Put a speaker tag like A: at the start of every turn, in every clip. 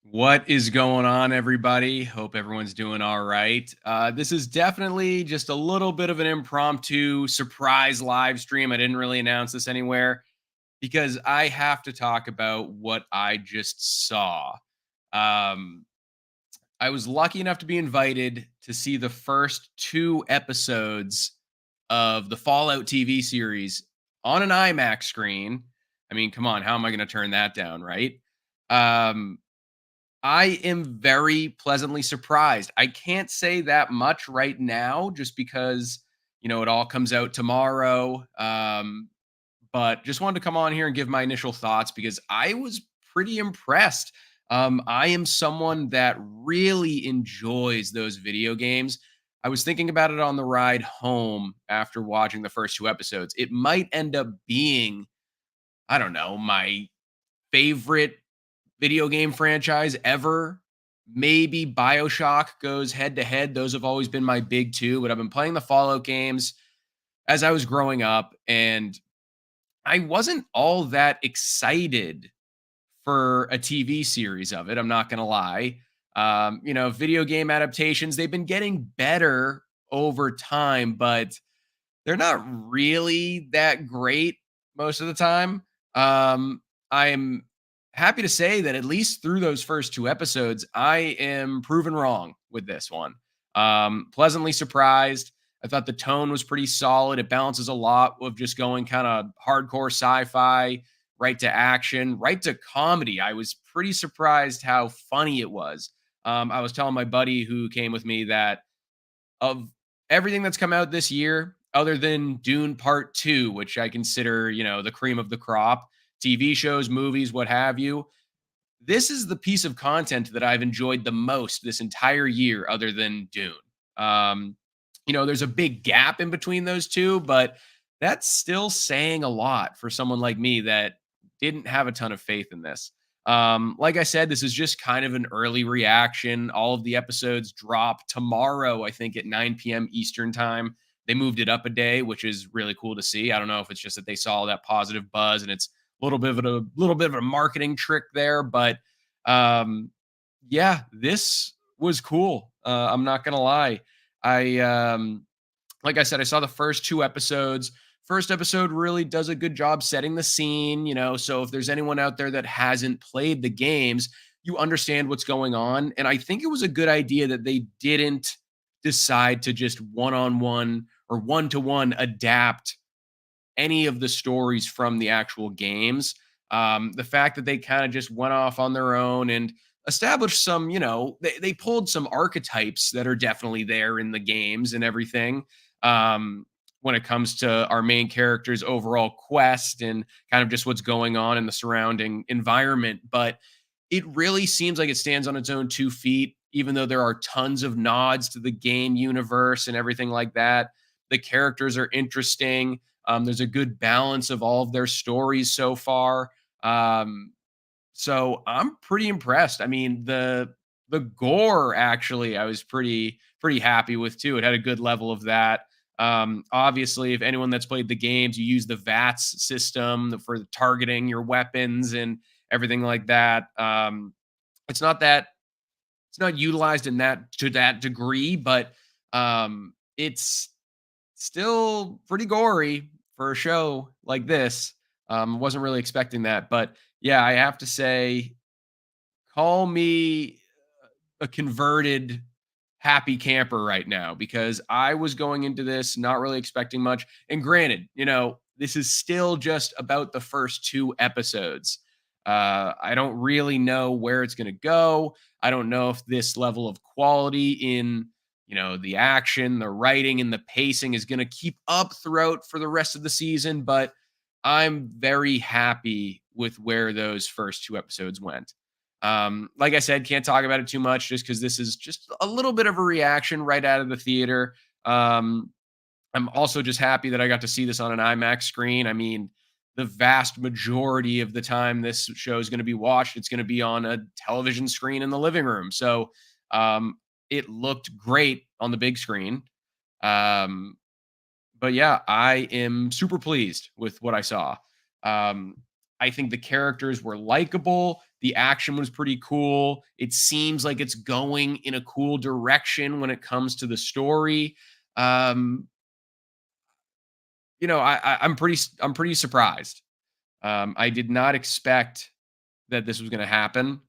A: What is going on, everybody? Hope everyone's doing all right. This is definitely just a little bit of an impromptu surprise live stream. I didn't really announce this anywhere because I have to talk about what I just saw. Um, I was lucky enough to be invited to see the first two episodes of the Fallout TV series on an IMAX screen. I mean, come on, how am I going to turn that down, right? Um, I am very pleasantly surprised. I can't say that much right now just because, it all comes out tomorrow. But just wanted to come on here and give my initial thoughts because I was pretty impressed. I am someone that really enjoys those video games. I was thinking about it on the ride home after watching the first two episodes. It might end up being, I don't know, my favorite video game franchise ever. Maybe BioShock goes head to head. Those have always been my big two, but I've been playing the Fallout games as I was growing up, and I wasn't all that excited for a TV series of it. I'm not going to lie. Video game adaptations, they've been getting better over time, but they're not really that great most of the time. I'm happy to say that at least through those first two episodes, I am proven wrong with this one. Pleasantly surprised. I thought the tone was pretty solid. It balances a lot of just going kind of hardcore sci-fi, right to action, right to comedy. I was pretty surprised how funny it was. I was telling my buddy who came with me that of everything that's come out this year, other than Dune Part 2, which I consider, the cream of the crop, TV shows, movies, what have you. This is the piece of content that I've enjoyed the most this entire year, other than Dune. Um, there's a big gap in between those two, but that's still saying a lot for someone like me that didn't have a ton of faith in this. Like I said, this is just kind of an early reaction. All of the episodes drop tomorrow, I think, at 9 p.m. Eastern time. They moved it up a day, which is really cool to see. I don't know if it's just that they saw that positive buzz and it's a little bit of a marketing trick there, but yeah, this was cool. I'm not gonna lie. I like I said, I saw the first two episodes. First episode really does a good job setting the scene, so if there's anyone out there that hasn't played the games, you understand what's going on. And I think it was a good idea that they didn't decide to just one-on-one or one-to-one adapt any of the stories from the actual games. The fact that they kind of just went off on their own and established some, they pulled some archetypes that are definitely there in the games and everything. When it comes to our main character's overall quest and kind of just what's going on in the surrounding environment. But it really seems like it stands on its own 2 feet, even though there are tons of nods to the game universe and everything like that. The characters are interesting. There's a good balance of all of their stories so far. Um, so I'm pretty impressed. I mean, the gore actually I was pretty happy with too. It had a good level of that. Obviously, if anyone that's played the games, you use the VATS system for targeting your weapons and everything like that. It's not that it's not utilized in that to that degree, but it's still pretty gory for a show like this. Wasn't really expecting that, but yeah, I have to say, call me a converted happy camper right now because I was going into this not really expecting much. And granted, this is still just about the first two episodes. I don't really know where it's going to go. I don't know if this level of quality in, the action, the writing, and the pacing is going to keep up throughout for the rest of the season. But I'm very happy with where those first two episodes went. Like I said, can't talk about it too much just because this is just a little bit of a reaction right out of the theater. Um, I'm also just happy that I got to see this on an IMAX screen. I mean, the vast majority of the time this show is going to be watched, it's going to be on a television screen in the living room. So it looked great on the big screen. Um, but yeah, I am super pleased with what I saw. Um, I think the characters were likable. The action was pretty cool. It seems like it's going in a cool direction when it comes to the story. Um, I'm pretty surprised. I did not expect that this was going to happen.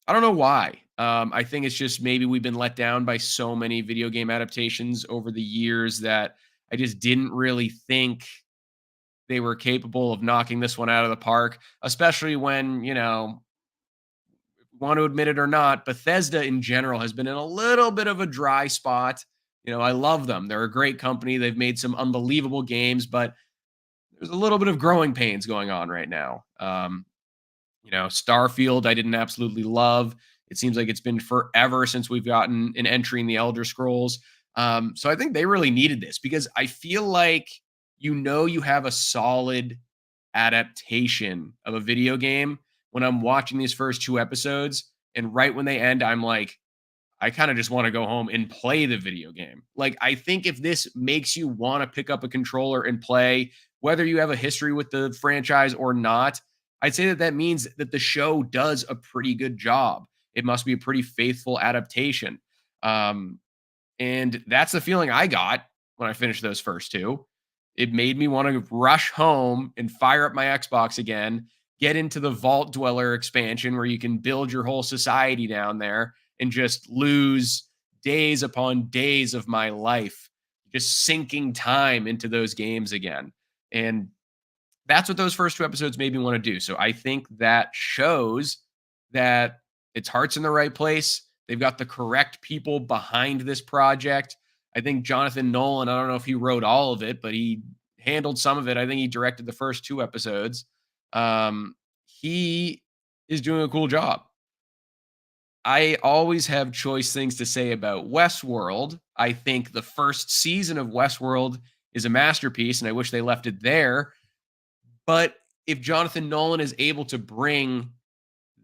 A: I don't know why. I think it's just maybe we've been let down by so many video game adaptations over the years that I just didn't really think they were capable of knocking this one out of the park, especially when, want to admit it or not, Bethesda in general has been in a little bit of a dry spot. I love them. They're a great company. They've made some unbelievable games, but there's a little bit of growing pains going on right now. Starfield, I didn't absolutely love. It seems like it's been forever since we've gotten an entry in the Elder Scrolls. So I think they really needed this because I feel like you have a solid adaptation of a video game when I'm watching these first two episodes, and right when they end, I'm like, I kind of just want to go home and play the video game. Like, I think if this makes you want to pick up a controller and play, whether you have a history with the franchise or not, I'd say that that means that the show does a pretty good job. It must be a pretty faithful adaptation. Um, and that's the feeling I got when I finished those first two. It made me want to rush home and fire up my Xbox again, get into the Vault Dweller expansion where you can build your whole society down there and just lose days upon days of my life, just sinking time into those games again. And that's what those first two episodes made me want to do. So I think that shows that its heart's in the right place. They've got the correct people behind this project. I think Jonathan Nolan, I don't know if he wrote all of it, but he handled some of it. I think he directed the first two episodes. He is doing a cool job. I always have choice things to say about Westworld. I think the first season of Westworld is a masterpiece, and I wish they left it there. But if Jonathan Nolan is able to bring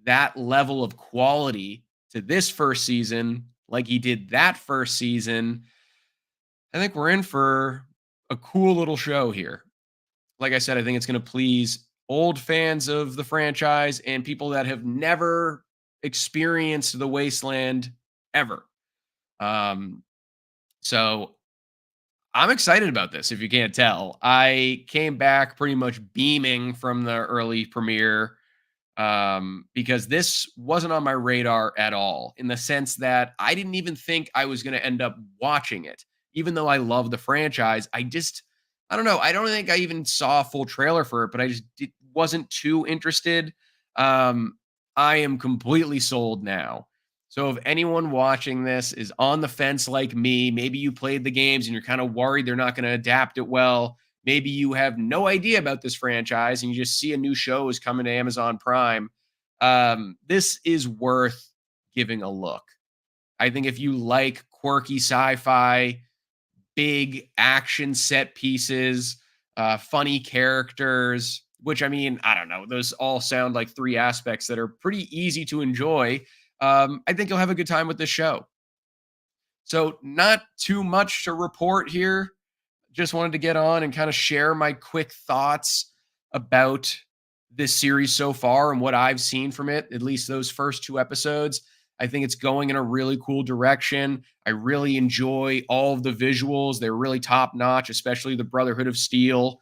A: that level of quality to this first season, like he did that first season, I think we're in for a cool little show here. Like I said, I think it's going to please old fans of the franchise and people that have never experienced the wasteland ever. Um, so I'm excited about this. If you can't tell, I came back pretty much beaming from the early premiere because this wasn't on my radar at all, in the sense that I didn't even think I was going to end up watching it, even though I love the franchise. I don't know. I don't think I even saw a full trailer for it, but wasn't too interested. I am completely sold now. So if anyone watching this is on the fence like me, maybe you played the games and you're kind of worried they're not going to adapt it well. Maybe you have no idea about this franchise and you just see a new show is coming to Amazon Prime. This is worth giving a look. I think if you like quirky sci-fi, big action set pieces, funny characters, which, I mean, I don't know, those all sound like three aspects that are pretty easy to enjoy. I think you'll have a good time with this show. So, not too much to report here. Just wanted to get on and kind of share my quick thoughts about this series so far and what I've seen from it, at least those first two episodes. I think it's going in a really cool direction. I really enjoy all of the visuals. They're really top notch, especially the Brotherhood of Steel,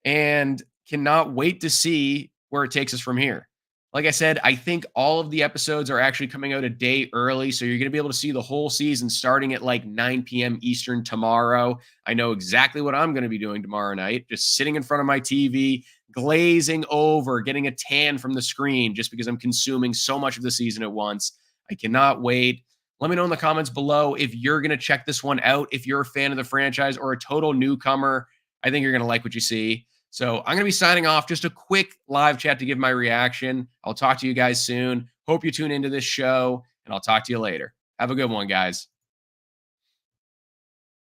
A: and cannot wait to see where it takes us from here. Like I said, I think all of the episodes are actually coming out a day early. So you're going to be able to see the whole season starting at like 9 p.m. Eastern tomorrow. I know exactly what I'm going to be doing tomorrow night, just sitting in front of my TV, glazing over, getting a tan from the screen just because I'm consuming so much of the season at once. I cannot wait. Let me know in the comments below if you're going to check this one out, if you're a fan of the franchise or a total newcomer. I think you're going to like what you see. So I'm going to be signing off. Just a quick live chat to give my reaction. I'll talk to you guys soon. Hope you tune into this show, and I'll talk to you later. Have a good one, guys.